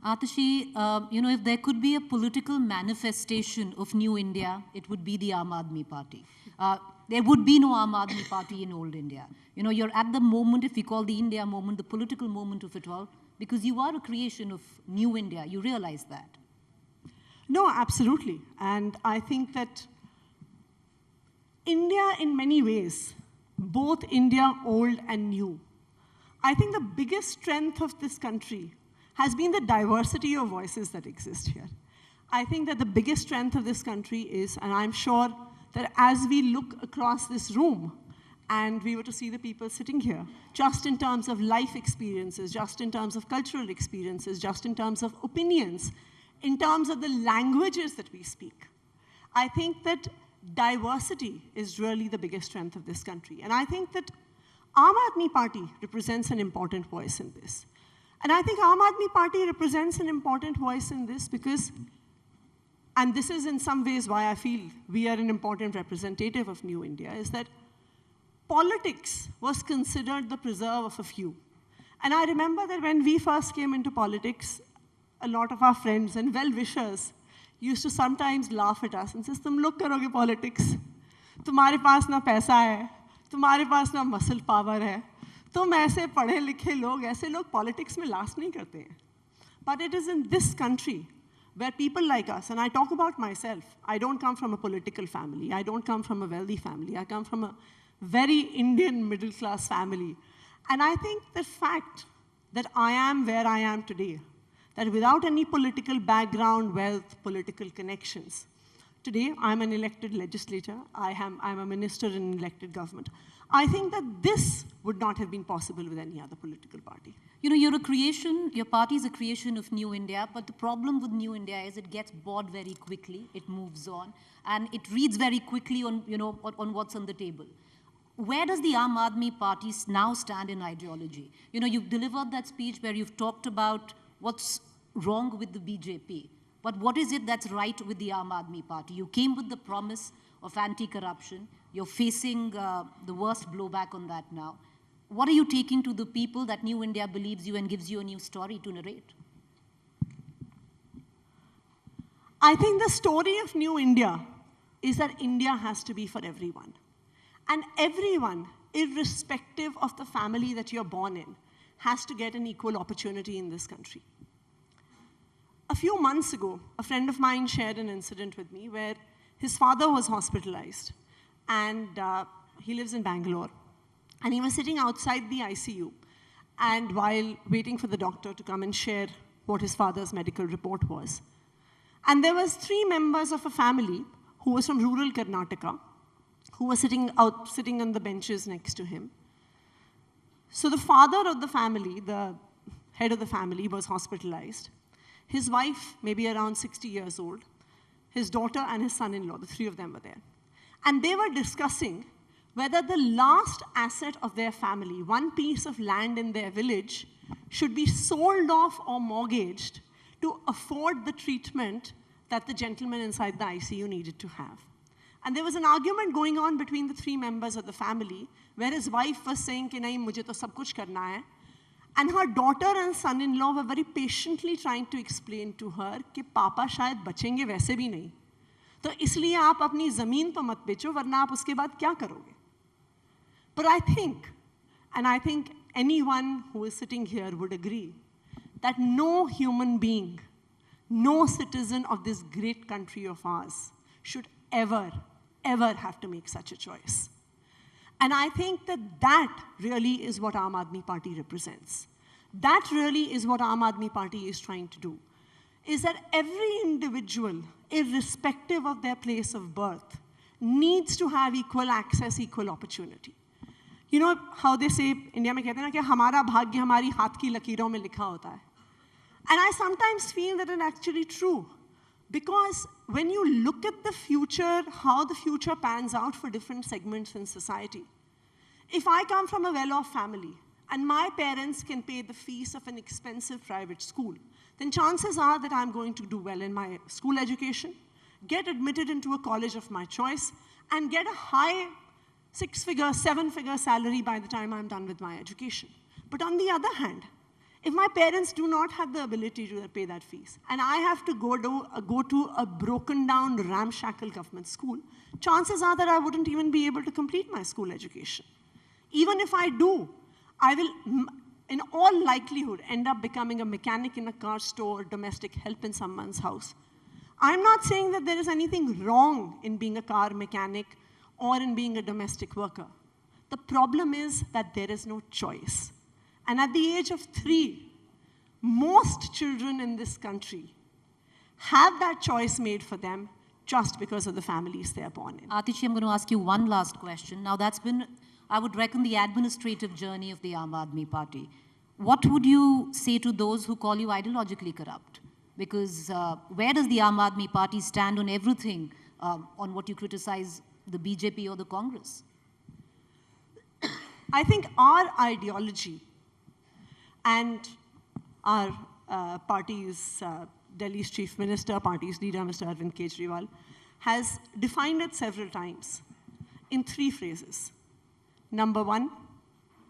Atishi, if there could be a political manifestation of New India, it would be the Aam Aadmi Party. There would be no Aam Aadmi Party in old India. You're at the moment, if we call the India moment, the political moment of it all, because you are a creation of New India. You realize that. No, absolutely. And I think that India, in many ways, both India old and new, I think the biggest strength of this country has been the diversity of voices that exist here. I think that the biggest strength of this country is, and I'm sure that as we look across this room and we were to see the people sitting here, just in terms of life experiences, just in terms of cultural experiences, just in terms of opinions, in terms of the languages that we speak, I think that diversity is really the biggest strength of this country. And I think that Aam Aadmi Party represents an important voice in this. And I think Aam Aadmi Party represents an important voice in this because, and this is in some ways why I feel we are an important representative of New India, is that politics was considered the preserve of a few. And I remember that when we first came into politics, a lot of our friends and well-wishers used to sometimes laugh at us and say, "Tum log karoge politics. Tumhare paas na paisa hai, tumhare paas na muscle power hai. तुम ऐसे पढ़े लिखे लोग, ऐसे लोग politics में last नहीं करते हैं." But it is in this country where people like us, and I talk about myself, I don't come from a political family, I don't come from a wealthy family, I come from a very Indian middle class family. And I think the fact that I am where I am today, that without any political background, wealth, political connections, today I'm an elected legislator, I'm a minister in an elected government. I think that this would not have been possible with any other political party. You're a creation, your party is a creation of New India, but the problem with New India is it gets bored very quickly, it moves on, and it reads very quickly on, on what's on the table. Where does the Aam Aadmi Party now stand in ideology? You've delivered that speech where you've talked about what's wrong with the BJP, but what is it that's right with the Aam Aadmi Party? You came with the promise of anti-corruption. You're facing the worst blowback on that now. What are you taking to the people that New India believes you and gives you a new story to narrate? I think the story of New India is that India has to be for everyone. And everyone, irrespective of the family that you're born in, has to get an equal opportunity in this country. A few months ago, a friend of mine shared an incident with me where his father was hospitalized. And he lives in Bangalore. And he was sitting outside the ICU. And while waiting for the doctor to come and share what his father's medical report was. And there was 3 members of a family who was from rural Karnataka, who were sitting on the benches next to him. So the father of the family, the head of the family, was hospitalized. His wife, maybe around 60 years old, his daughter and his son-in-law, the 3 of them were there. And they were discussing whether the last asset of their family, one piece of land in their village, should be sold off or mortgaged to afford the treatment that the gentleman inside the ICU needed to have. And there was an argument going on between the 3 members of the family, where his wife was saying, "Ki nahi, mujhe to sab kuch karna hai." And her daughter and son-in-law were very patiently trying to explain to her कि पापा शायद बचेंगे वैसे भी नहीं, तो इसलिए आप अपनी ज़मीन तो मत बेचो, वरना आप उसके बाद क्या करोगे? But I think anyone who is sitting here would agree that no human being, no citizen of this great country of ours should ever have to make such a choice. And I think that really is what Aam Aadmi Party represents. That really is what Aam Aadmi Party is trying to do, is that every individual, irrespective of their place of birth, needs to have equal access, equal opportunity. You know how they say, India में कहते हैं ना कि हमारा भाग्य हमारी हाथ की लकीरों में लिखा होता है. And I sometimes feel that it's actually true. Because when you look at the future, how the future pans out for different segments in society, if I come from a well-off family and my parents can pay the fees of an expensive private school, then chances are that I'm going to do well in my school education, get admitted into a college of my choice, and get a high 6-figure, 7-figure salary by the time I'm done with my education. But on the other hand, If my parents do not have the ability to pay that fees, and I have to go to a broken down, ramshackle government school, chances are that I wouldn't even be able to complete my school education. Even if I do, I will, in all likelihood, end up becoming a mechanic in a car store, domestic help in someone's house. I'm not saying that there is anything wrong in being a car mechanic or in being a domestic worker. The problem is that there is no choice. And at the age of 3, most children in this country have that choice made for them just because of the families they are born in. Atishi, I'm going to ask you one last question. Now, that's been, I would reckon, the administrative journey of the Aam Aadmi Party. What would you say to those who call you ideologically corrupt? Because where does the Aam Aadmi Party stand on everything, on what you criticize the BJP or the Congress? I think our ideology and our party's Delhi's chief minister, party's leader, Mr. Arvind Kejriwal, has defined it several times in 3 phrases. Number 1,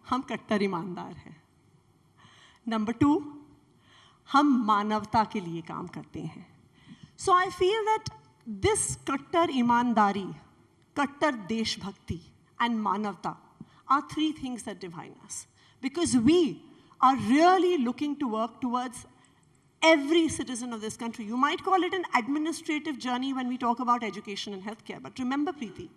हम कट्टर ईमानदार हैं. Number 2, हम मानवता के लिए काम करते हैं. So I feel that this कट्टर ईमानदारी, कट्टर देशभक्ति, and मानवता are 3 things that define us. Because we are really looking to work towards every citizen of this country. You might call it an administrative journey when we talk about education and healthcare. But remember, Preeti,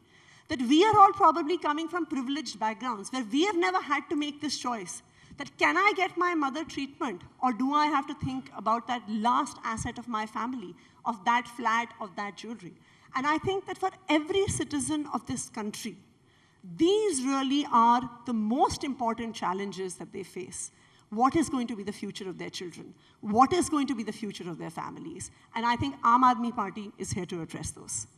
that we are all probably coming from privileged backgrounds where we have never had to make this choice. That can I get my mother treatment, or do I have to think about that last asset of my family, of that flat, of that jewelry? And I think that for every citizen of this country, these really are the most important challenges that they face. What is going to be the future of their children? What is going to be the future of their families? And I think Aam Aadmi Party is here to address those.